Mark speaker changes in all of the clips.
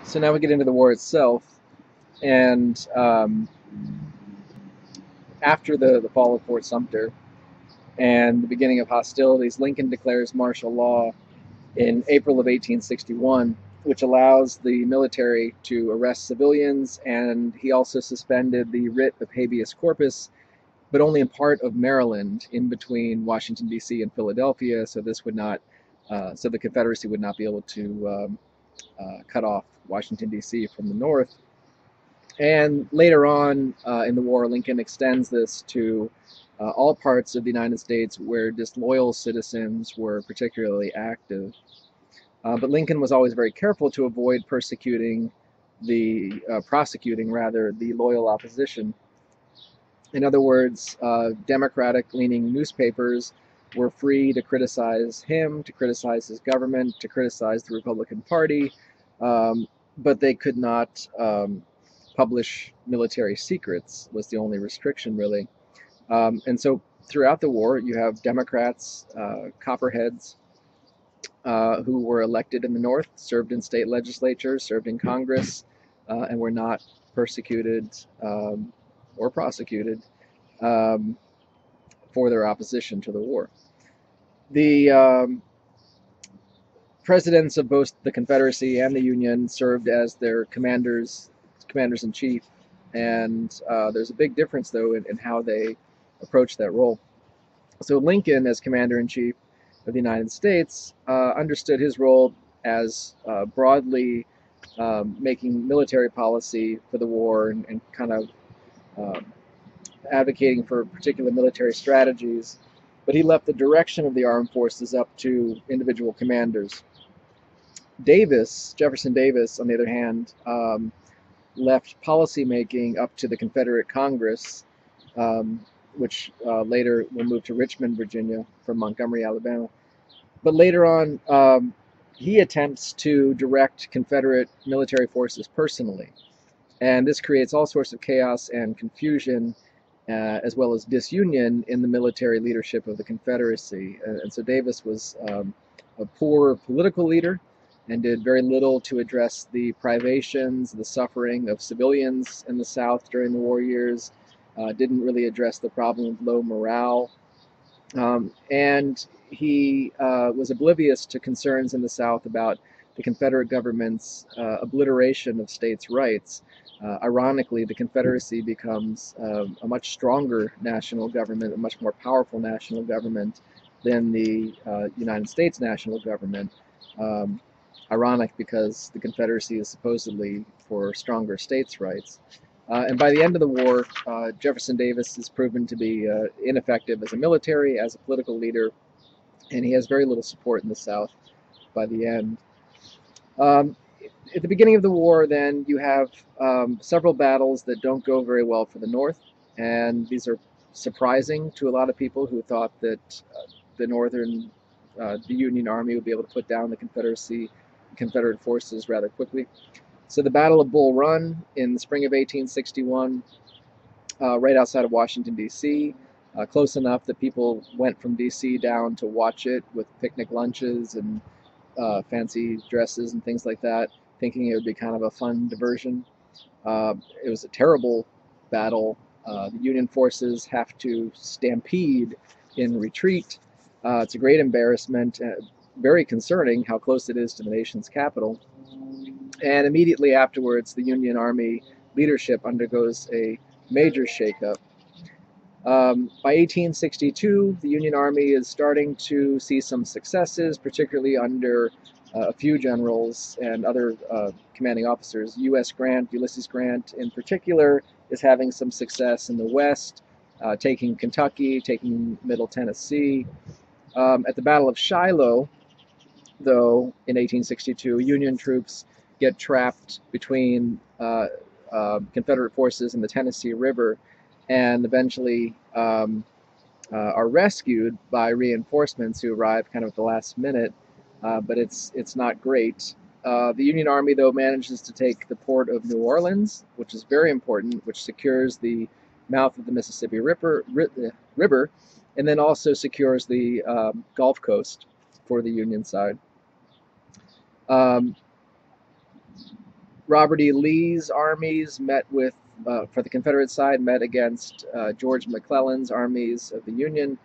Speaker 1: So now we get into the war itself, and after the fall of Fort Sumter and the beginning of hostilities, Lincoln declares martial law in April of 1861, which allows the military to arrest civilians, and he also suspended the writ of habeas corpus, but only in part of Maryland, in between Washington D.C. and Philadelphia. So this would not, so the Confederacy would not be able to cut off Washington D.C. from the north. And later on in the war, Lincoln extends this to all parts of the United States where disloyal citizens were particularly active. But Lincoln was always very careful to avoid prosecuting the loyal opposition. In other words, Democratic-leaning newspapers were free to criticize him, to criticize his government, to criticize the Republican Party, but they could not publish military secrets, was the only restriction, really. And so throughout the war, you have Democrats, Copperheads, who were elected in the North, served in state legislatures, served in Congress, and were not persecuted or prosecuted for their opposition to the war. The presidents of both the Confederacy and the Union served as their commanders-in-chief, and there's a big difference, though, in how they approach that role. So Lincoln, as commander-in-chief of the United States, understood his role as broadly making military policy for the war and kind of advocating for particular military strategies, but he left the direction of the armed forces up to individual commanders. Jefferson Davis, on the other hand, left policy making up to the Confederate Congress, which later will move to Richmond, Virginia, from Montgomery, Alabama. But later on, he attempts to direct Confederate military forces personally. And this creates all sorts of chaos and confusion, as well as disunion in the military leadership of the Confederacy. And so Davis was a poor political leader and did very little to address the privations, the suffering of civilians in the South during the war years, didn't really address the problem of low morale. And he was oblivious to concerns in the South about the Confederate government's obliteration of states' rights. Ironically, the Confederacy becomes a much stronger national government, a much more powerful national government than the United States national government. Ironic because the Confederacy is supposedly for stronger states' rights. And by the end of the war, Jefferson Davis is proven to be ineffective as a military, as a political leader, and he has very little support in the South by the end. At the beginning of the war, then, you have several battles that don't go very well for the North, and these are surprising to a lot of people who thought that the Union Army would be able to put down the Confederate forces rather quickly. So the Battle of Bull Run in the spring of 1861, right outside of Washington, D.C., close enough that people went from D.C. down to watch it with picnic lunches and fancy dresses and things like that, thinking it would be kind of a fun diversion. It was a terrible battle. The Union forces have to stampede in retreat. It's a great embarrassment, very concerning how close it is to the nation's capital. And immediately afterwards, the Union Army leadership undergoes a major shakeup. By 1862, the Union Army is starting to see some successes, particularly under a few generals and other commanding officers. Ulysses Grant in particular, is having some success in the West, taking Kentucky, taking Middle Tennessee. At the Battle of Shiloh, though, in 1862, Union troops get trapped between Confederate forces in the Tennessee River, and eventually are rescued by reinforcements who arrive kind of at the last minute, but it's not great. The Union Army, though, manages to take the port of New Orleans, which is very important, which secures the mouth of the Mississippi River, and then also secures the Gulf Coast for the Union side. Robert E. Lee's armies met with, for the Confederate side, met against George McClellan's armies of the Union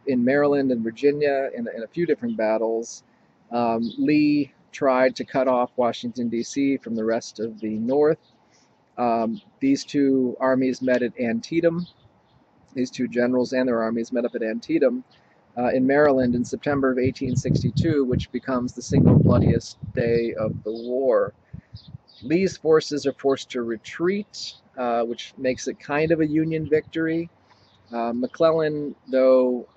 Speaker 1: in Maryland and Virginia in a few different battles. Lee tried to cut off Washington, D.C. from the rest of the North. These two armies met at Antietam. These two generals and their armies met up at Antietam in Maryland in September of 1862, which becomes the single bloodiest day of the war. Lee's forces are forced to retreat, which makes it kind of a Union victory. McClellan, though,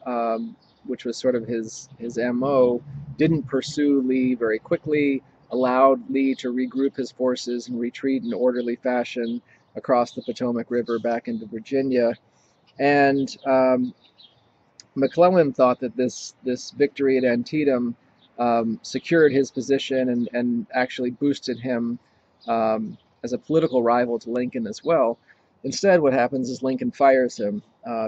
Speaker 1: which was sort of his MO, didn't pursue Lee very quickly, allowed Lee to regroup his forces and retreat in orderly fashion across the Potomac River back into Virginia. And McClellan thought that this victory at Antietam secured his position and actually boosted him as a political rival to Lincoln as well. Instead, what happens is Lincoln fires him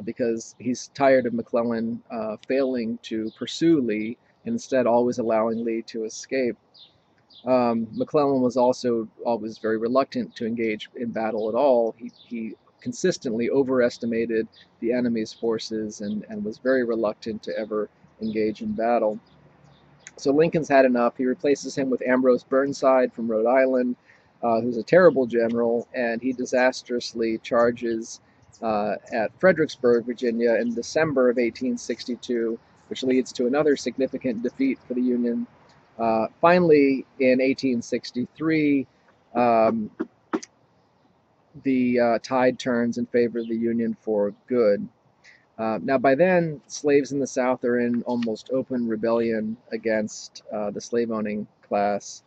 Speaker 1: because he's tired of McClellan failing to pursue Lee and instead always allowing Lee to escape. McClellan was also always very reluctant to engage in battle at all. He consistently overestimated the enemy's forces and was very reluctant to ever engage in battle. So Lincoln's had enough. He replaces him with Ambrose Burnside from Rhode Island, who's a terrible general, and he disastrously charges at Fredericksburg, Virginia in December of 1862, which leads to another significant defeat for the Union. Finally, in 1863, the tide turns in favor of the Union for good. Now, by then, slaves in the South are in almost open rebellion against the slave-owning class,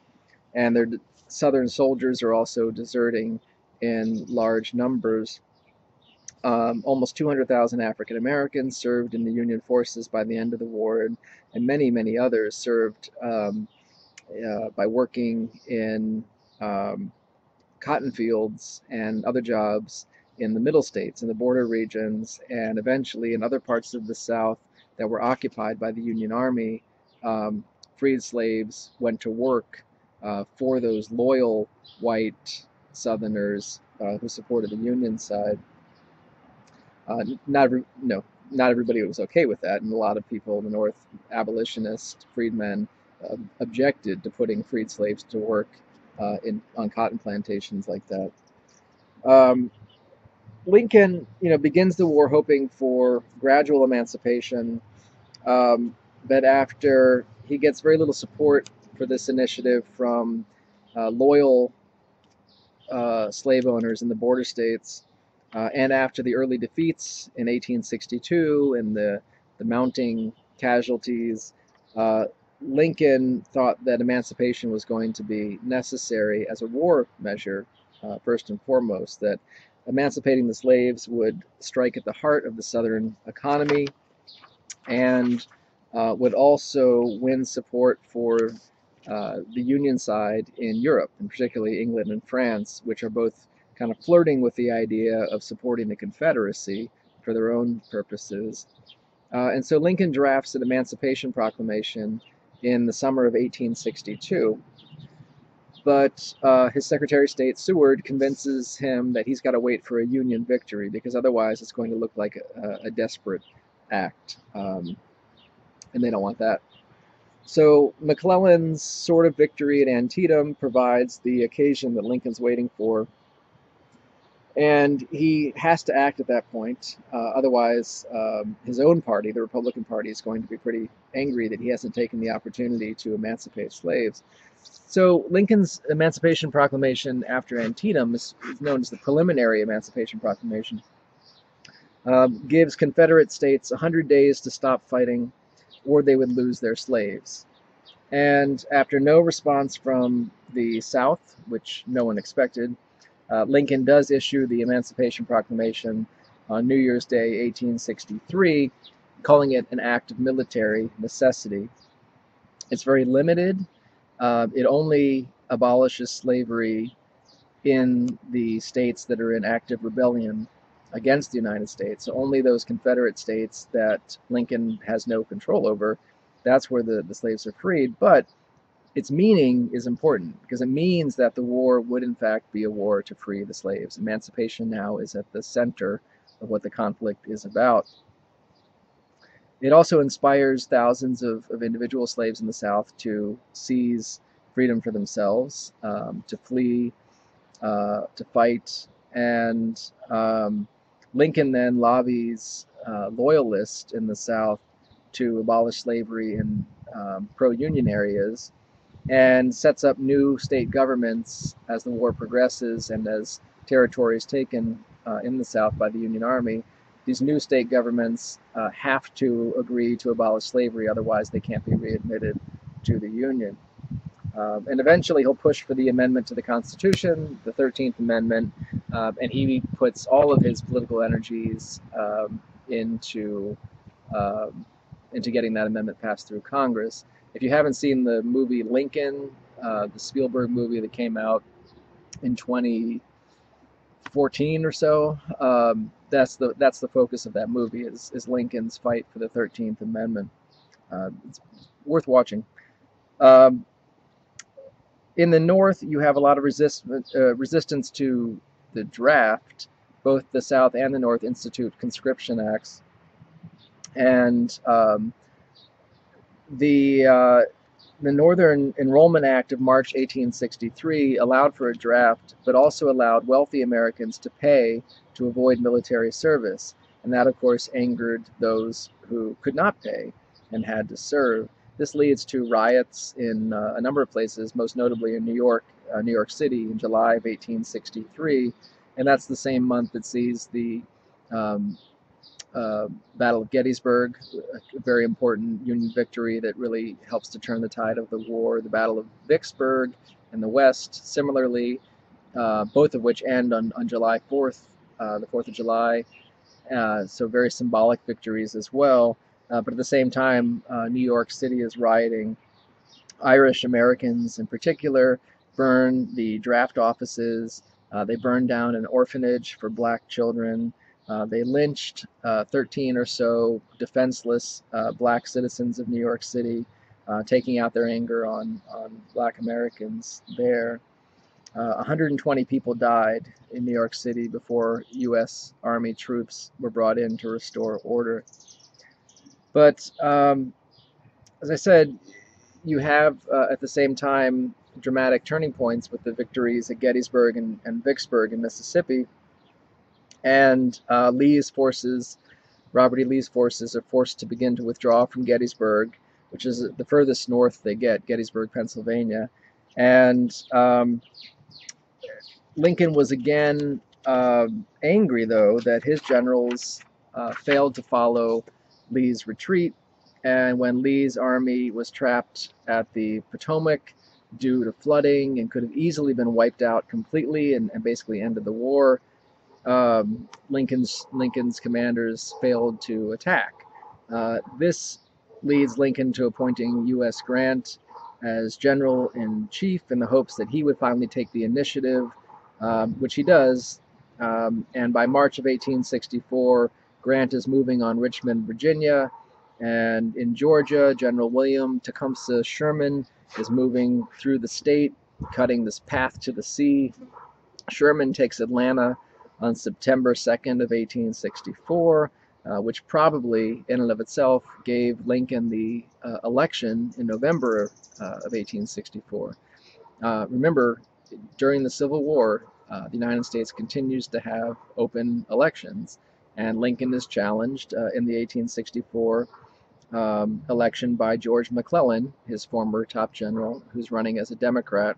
Speaker 1: and their Southern soldiers are also deserting in large numbers. Almost 200,000 African Americans served in the Union forces by the end of the war, and many, many others served by working in cotton fields and other jobs in the middle states, in the border regions, and eventually in other parts of the South that were occupied by the Union Army. Freed slaves went to work for those loyal white Southerners who supported the Union side. Not everybody was okay with that, and a lot of people in the North, abolitionists, freedmen, objected to putting freed slaves to work on cotton plantations like that. Lincoln, begins the war hoping for gradual emancipation, but after he gets very little support for this initiative from loyal slave owners in the border states, and after the early defeats in 1862 and the mounting casualties, Lincoln thought that emancipation was going to be necessary as a war measure, first and foremost, that emancipating the slaves would strike at the heart of the Southern economy and would also win support for the Union side in Europe, and particularly England and France, which are both kind of flirting with the idea of supporting the Confederacy for their own purposes. And so Lincoln drafts an Emancipation Proclamation in the summer of 1862. But his Secretary of State, Seward, convinces him that he's got to wait for a Union victory because otherwise it's going to look like a desperate act. And they don't want that. So McClellan's sort of victory at Antietam provides the occasion that Lincoln's waiting for. And he has to act at that point. Otherwise, his own party, the Republican Party, is going to be pretty angry that he hasn't taken the opportunity to emancipate slaves. So Lincoln's Emancipation Proclamation after Antietam is known as the Preliminary Emancipation Proclamation. Gives Confederate states 100 days to stop fighting or they would lose their slaves. And after no response from the South, which no one expected, Lincoln does issue the Emancipation Proclamation on New Year's Day, 1863, calling it an act of military necessity. It's very limited. It only abolishes slavery in the states that are in active rebellion against the United States. So only those Confederate states that Lincoln has no control over, that's where the slaves are freed. But its meaning is important because it means that the war would in fact be a war to free the slaves. Emancipation now is at the center of what the conflict is about. It also inspires thousands of individual slaves in the South to seize freedom for themselves, to flee, to fight, and Lincoln then lobbies loyalists in the South to abolish slavery in pro-union areas, and sets up new state governments as the war progresses and as territory is taken in the South by the Union Army. These new state governments have to agree to abolish slavery, otherwise they can't be readmitted to the Union. And eventually he'll push for the amendment to the Constitution, the 13th Amendment, and he puts all of his political energies into getting that amendment passed through Congress. If you haven't seen the movie Lincoln, the Spielberg movie that came out in 2014 or so, that's the focus of that movie is Lincoln's fight for the 13th Amendment. It's worth watching. In the North, you have a lot of resistance to the draft. Both the South and the North institute conscription acts, and the Northern Enrollment Act of March 1863 allowed for a draft, but also allowed wealthy Americans to pay to avoid military service, and that, of course, angered those who could not pay and had to serve. This leads to riots in a number of places, most notably in New York City in July of 1863, and that's the same month that sees the Battle of Gettysburg, a very important Union victory that really helps to turn the tide of the war. The Battle of Vicksburg in the West, similarly, both of which end on July 4th, the 4th of July, so very symbolic victories as well. But at the same time, New York City is rioting. Irish Americans in particular burn the draft offices. They burned down an orphanage for black children. They lynched 13 or so defenseless black citizens of New York City, taking out their anger on black Americans there. 120 people died in New York City before U.S. Army troops were brought in to restore order. But as I said, you have at the same time dramatic turning points with the victories at Gettysburg and Vicksburg in Mississippi. And Lee's forces, Robert E. Lee's forces, are forced to begin to withdraw from Gettysburg, which is the furthest north they get, Gettysburg, Pennsylvania. And Lincoln was again angry, though, that his generals failed to follow Lee's retreat. And when Lee's army was trapped at the Potomac due to flooding and could have easily been wiped out completely and basically ended the war, Lincoln's commanders failed to attack. This leads Lincoln to appointing U.S. Grant as general-in-chief in the hopes that he would finally take the initiative, which he does. And by March of 1864, Grant is moving on Richmond, Virginia, and in Georgia, General William Tecumseh Sherman is moving through the state, cutting this path to the sea. Sherman takes Atlanta on September 2nd of 1864, which probably in and of itself gave Lincoln the election in November of 1864. Remember, during the Civil War, the United States continues to have open elections, and Lincoln is challenged in the 1864 election by George McClellan, his former top general, who's running as a Democrat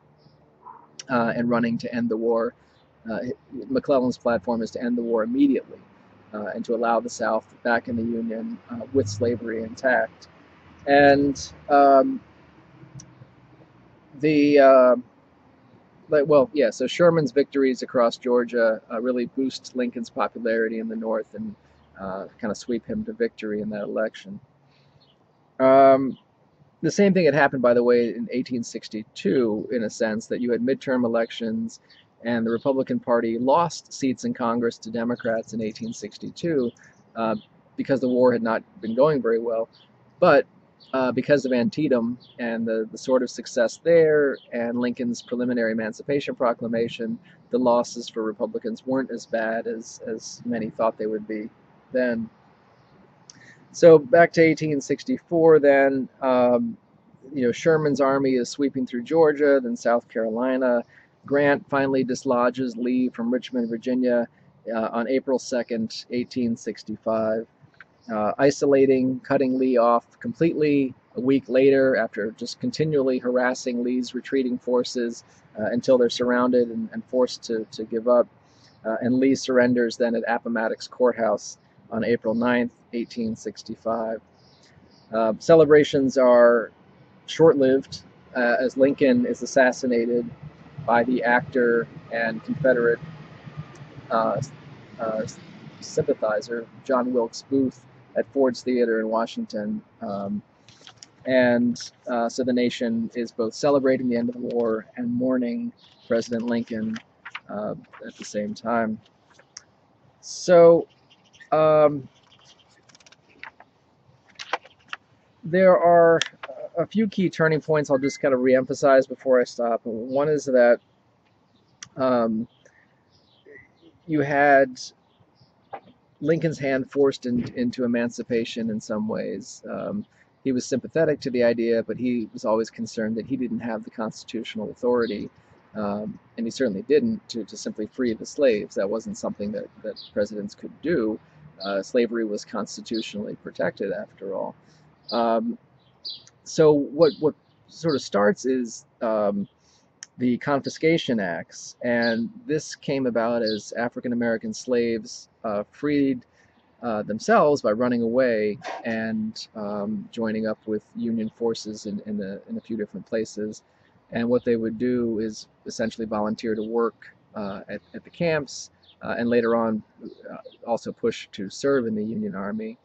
Speaker 1: and running to end the war. McClellan's platform is to end the war immediately and to allow the South back in the Union with slavery intact. And so Sherman's victories across Georgia really boost Lincoln's popularity in the North and kind of sweep him to victory in that election. The same thing had happened, by the way, in 1862, in a sense, that you had midterm elections and the Republican Party lost seats in Congress to Democrats in 1862 because the war had not been going very well. But because of Antietam and the sort of success there and Lincoln's preliminary Emancipation Proclamation, the losses for Republicans weren't as bad as many thought they would be then. So back to 1864 then, Sherman's army is sweeping through Georgia, then South Carolina. Grant finally dislodges Lee from Richmond, Virginia on April 2nd, 1865. Isolating, cutting Lee off completely a week later after just continually harassing Lee's retreating forces until they're surrounded and forced to give up. And Lee surrenders then at Appomattox Courthouse on April 9th, 1865. Celebrations are short-lived as Lincoln is assassinated by the actor and Confederate sympathizer John Wilkes Booth at Ford's Theater in Washington. So the nation is both celebrating the end of the war and mourning President Lincoln at the same time. So there are a few key turning points I'll just kind of reemphasize before I stop. One is that you had Lincoln's hand forced into emancipation in some ways. He was sympathetic to the idea, but he was always concerned that he didn't have the constitutional authority, and he certainly didn't, to simply free the slaves. That wasn't something that presidents could do. Slavery was constitutionally protected, after all. So what sort of starts is the Confiscation Acts, and this came about as African American slaves freed themselves by running away and joining up with Union forces in a few different places. And what they would do is essentially volunteer to work at the camps, and later on also push to serve in the Union Army.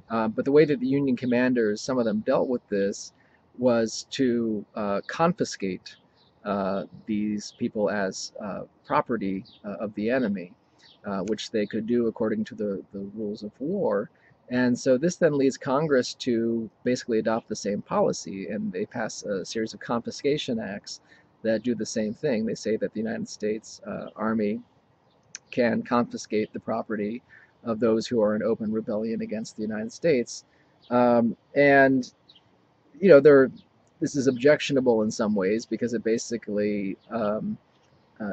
Speaker 1: But the way that the Union commanders, some of them, dealt with this was to confiscate these people as property of the enemy, which they could do according to the rules of war. And so this then leads Congress to basically adopt the same policy, and they pass a series of confiscation acts that do the same thing. They say that the United States Army can confiscate the property of those who are in open rebellion against the United States. And this is objectionable in some ways because it basically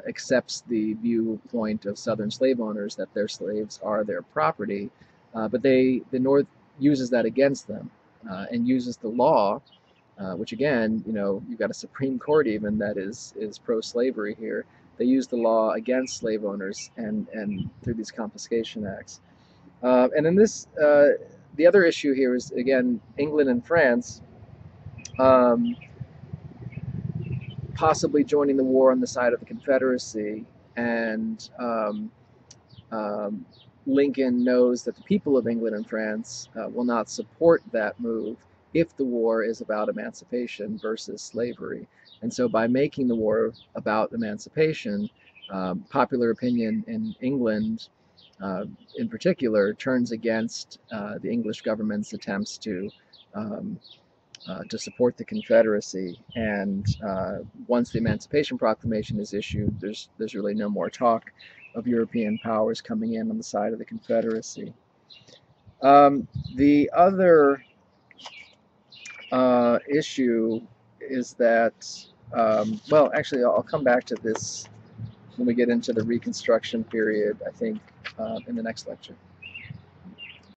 Speaker 1: accepts the viewpoint of Southern slave owners that their slaves are their property, but the North uses that against them and uses the law, which again, you've got a Supreme Court even that is pro-slavery here. They use the law against slave owners and through these confiscation acts. And in this, the other issue here is, again, England and France possibly joining the war on the side of the Confederacy, and Lincoln knows that the people of England and France will not support that move if the war is about emancipation versus slavery. And so by making the war about emancipation, popular opinion in England in particular turns against the English government's attempts to support the Confederacy. And once the Emancipation Proclamation is issued, there's really no more talk of European powers coming in on the side of the Confederacy. The other issue is that, well, actually, I'll come back to this when we get into the Reconstruction period, I think, in the next lecture.